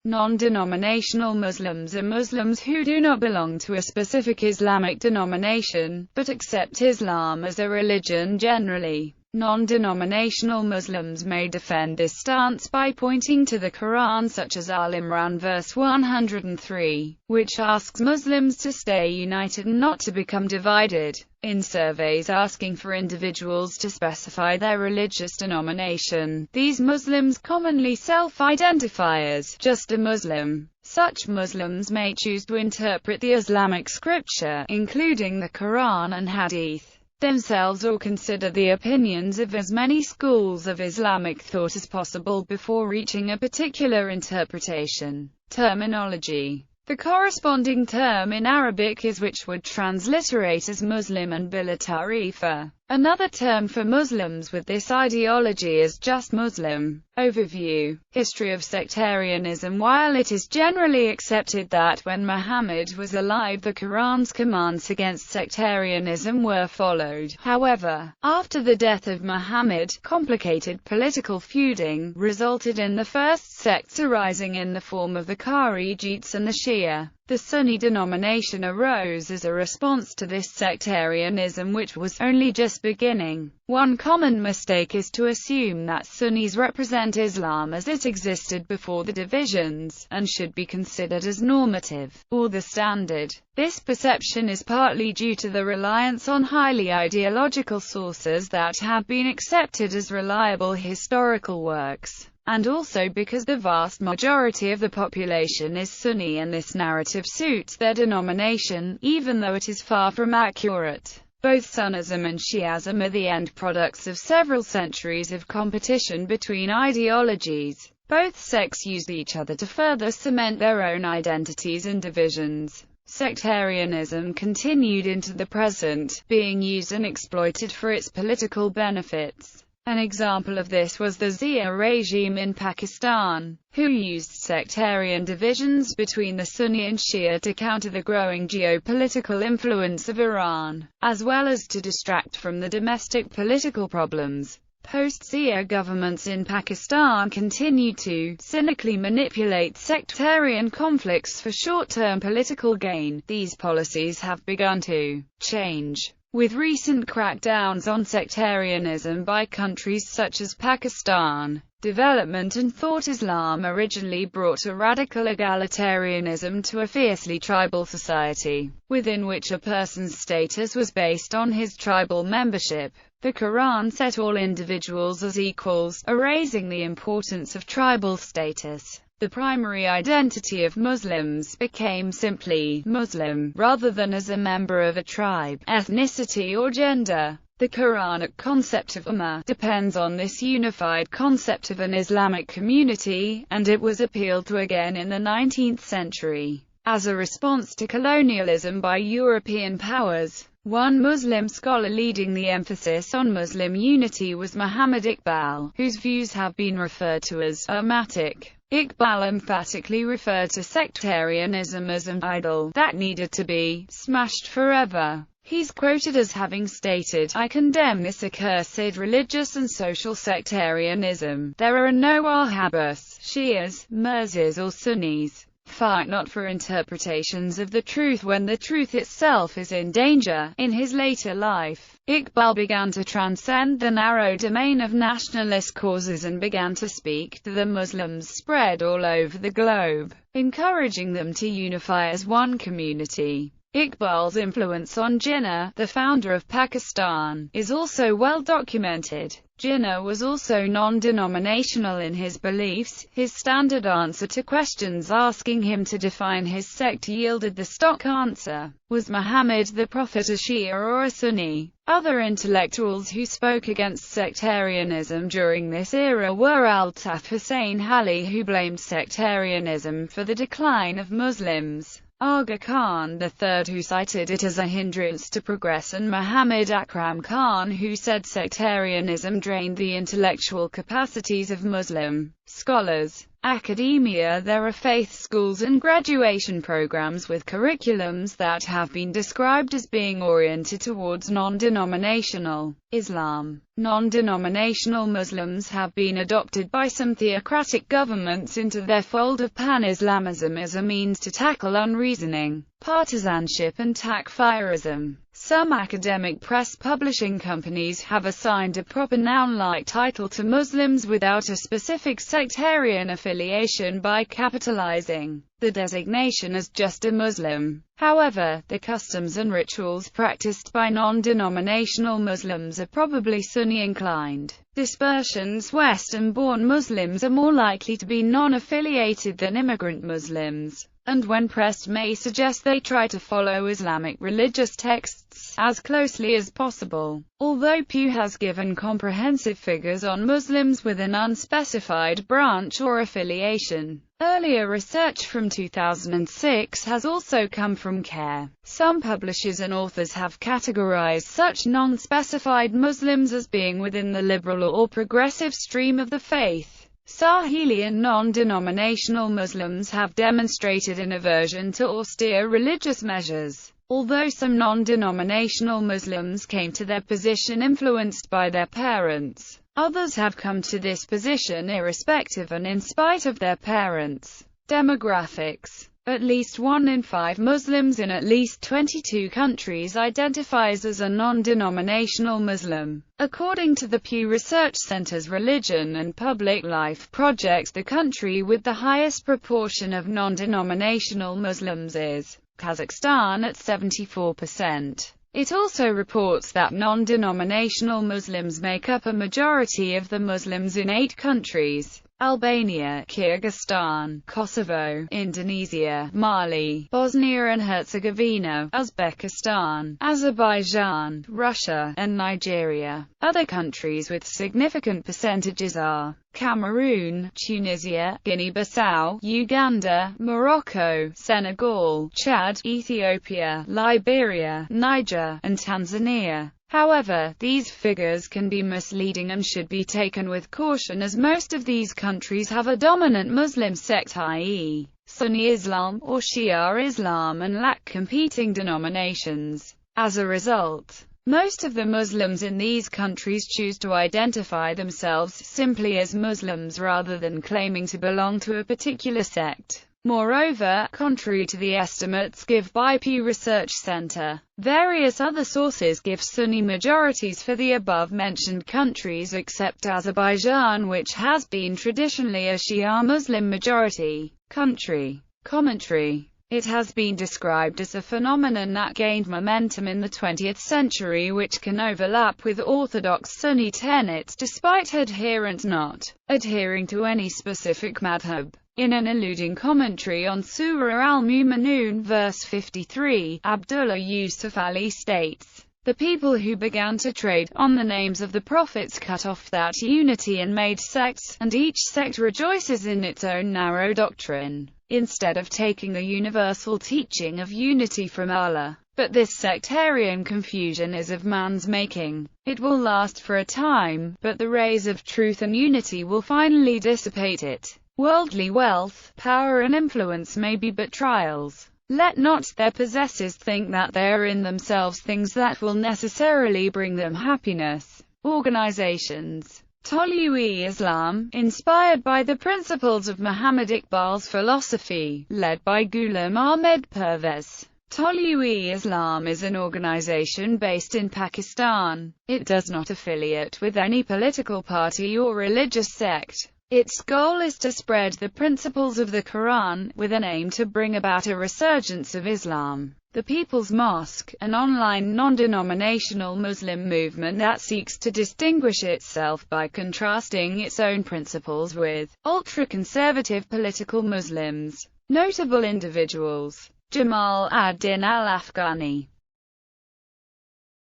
Non-denominational Muslims are Muslims who do not belong to a specific Islamic denomination, but accept Islam as a religion generally. Non-denominational Muslims may defend this stance by pointing to the Quran, such as Al-Imran verse 103, which asks Muslims to stay united and not to become divided. In surveys asking for individuals to specify their religious denomination, these Muslims commonly self-identify as just a Muslim. Such Muslims may choose to interpret the Islamic scripture, including the Quran and Hadith, themselves, or consider the opinions of as many schools of Islamic thought as possible before reaching a particular interpretation. Terminology. The corresponding term in Arabic is which would transliterate as Muslim and bila tarifa. Another term for Muslims with this ideology is just Muslim. Overview. History of sectarianism. While it is generally accepted that when Muhammad was alive the Quran's commands against sectarianism were followed, however, after the death of Muhammad, complicated political feuding resulted in the first sects arising in the form of the Kharijites and the Shia. The Sunni denomination arose as a response to this sectarianism, which was only just beginning. One common mistake is to assume that Sunnis represent Islam as it existed before the divisions, and should be considered as normative, or the standard. This perception is partly due to the reliance on highly ideological sources that have been accepted as reliable historical works, and also because the vast majority of the population is Sunni and this narrative suits their denomination, even though it is far from accurate. Both Sunnism and Shi'ism are the end products of several centuries of competition between ideologies. Both sects used each other to further cement their own identities and divisions. Sectarianism continued into the present, being used and exploited for its political benefits. An example of this was the Zia regime in Pakistan, who used sectarian divisions between the Sunni and Shia to counter the growing geopolitical influence of Iran, as well as to distract from the domestic political problems. Post-Zia governments in Pakistan continued to cynically manipulate sectarian conflicts for short-term political gain. These policies have begun to change with recent crackdowns on sectarianism by countries such as Pakistan. Development and thought. Islam originally brought a radical egalitarianism to a fiercely tribal society, within which a person's status was based on his tribal membership. The Quran set all individuals as equals, erasing the importance of tribal status. The primary identity of Muslims became simply Muslim, rather than as a member of a tribe, ethnicity or gender. The Quranic concept of Ummah depends on this unified concept of an Islamic community, and it was appealed to again in the 19th century, as a response to colonialism by European powers. One Muslim scholar leading the emphasis on Muslim unity was Muhammad Iqbal, whose views have been referred to as umatic. Iqbal emphatically referred to sectarianism as an idol that needed to be smashed forever. He's quoted as having stated, "I condemn this accursed religious and social sectarianism. There are no Wahhabis, Shias, Mirzas or Sunnis. Fight not for interpretations of the truth when the truth itself is in danger." In his later life, Iqbal began to transcend the narrow domain of nationalist causes and began to speak to the Muslims spread all over the globe, encouraging them to unify as one community. Iqbal's influence on Jinnah, the founder of Pakistan, is also well documented. Jinnah was also non-denominational in his beliefs. His standard answer to questions asking him to define his sect yielded the stock answer: was Muhammad the Prophet a Shia or a Sunni? Other intellectuals who spoke against sectarianism during this era were Altaf Hussain Ali, who blamed sectarianism for the decline of Muslims, Aga Khan III, who cited it as a hindrance to progress, and Muhammad Akram Khan, who said sectarianism drained the intellectual capacities of Muslim scholars. academia, there are faith schools and graduation programs with curriculums that have been described as being oriented towards non-denominational Islam. Non-denominational Muslims have been adopted by some theocratic governments into their fold of pan-Islamism as a means to tackle unreasoning partisanship and takfirism. Some academic press publishing companies have assigned a proper noun-like title to Muslims without a specific sectarian affiliation by capitalizing the designation as just a Muslim. However, the customs and rituals practiced by non-denominational Muslims are probably Sunni-inclined. Dispersions: Western-born Muslims are more likely to be non-affiliated than immigrant Muslims, and when pressed may suggest they try to follow Islamic religious texts as closely as possible. Although Pew has given comprehensive figures on Muslims with an unspecified branch or affiliation, earlier research from 2006 has also come from CARE. Some publishers and authors have categorized such non-specified Muslims as being within the liberal or progressive stream of the faith. Saheli and non-denominational Muslims have demonstrated an aversion to austere religious measures. Although some non-denominational Muslims came to their position influenced by their parents, others have come to this position irrespective and in spite of their parents' demographics. At least 1 in 5 Muslims in at least 22 countries identifies as a non-denominational Muslim. According to the Pew Research Center's Religion and Public Life Project, the country with the highest proportion of non-denominational Muslims is Kazakhstan at 74%. It also reports that non-denominational Muslims make up a majority of the Muslims in 8 countries: Albania, Kyrgyzstan, Kosovo, Indonesia, Mali, Bosnia and Herzegovina, Uzbekistan, Azerbaijan, Russia, and Nigeria. Other countries with significant percentages are Cameroon, Tunisia, Guinea-Bissau, Uganda, Morocco, Senegal, Chad, Ethiopia, Liberia, Niger, and Tanzania. However, these figures can be misleading and should be taken with caution, as most of these countries have a dominant Muslim sect, i.e., Sunni Islam or Shia Islam, and lack competing denominations. As a result, most of the Muslims in these countries choose to identify themselves simply as Muslims rather than claiming to belong to a particular sect. Moreover, contrary to the estimates given by Pew Research Center, various other sources give Sunni majorities for the above-mentioned countries except Azerbaijan, which has been traditionally a Shia Muslim majority country. Commentary. It has been described as a phenomenon that gained momentum in the 20th century which can overlap with orthodox Sunni tenets despite adherents not adhering to any specific madhab. In an alluding commentary on Surah Al-Mu'minun verse 53, Abdullah Yusuf Ali states, "The people who began to trade on the names of the prophets cut off that unity and made sects, and each sect rejoices in its own narrow doctrine, instead of taking the universal teaching of unity from Allah. But this sectarian confusion is of man's making. It will last for a time, but the rays of truth and unity will finally dissipate it. Worldly wealth, power and influence may be but trials. Let not their possessors think that they are in themselves things that will necessarily bring them happiness." Organizations. Tolu-e-Islam, inspired by the principles of Muhammad Iqbal's philosophy, led by Ghulam Ahmed Pervez. Tolu-e-Islam is an organization based in Pakistan. It does not affiliate with any political party or religious sect. Its goal is to spread the principles of the Quran, with an aim to bring about a resurgence of Islam. The People's Mosque, an online non-denominational Muslim movement that seeks to distinguish itself by contrasting its own principles with ultra-conservative political Muslims. Notable individuals: Jamal ad-Din al-Afghani,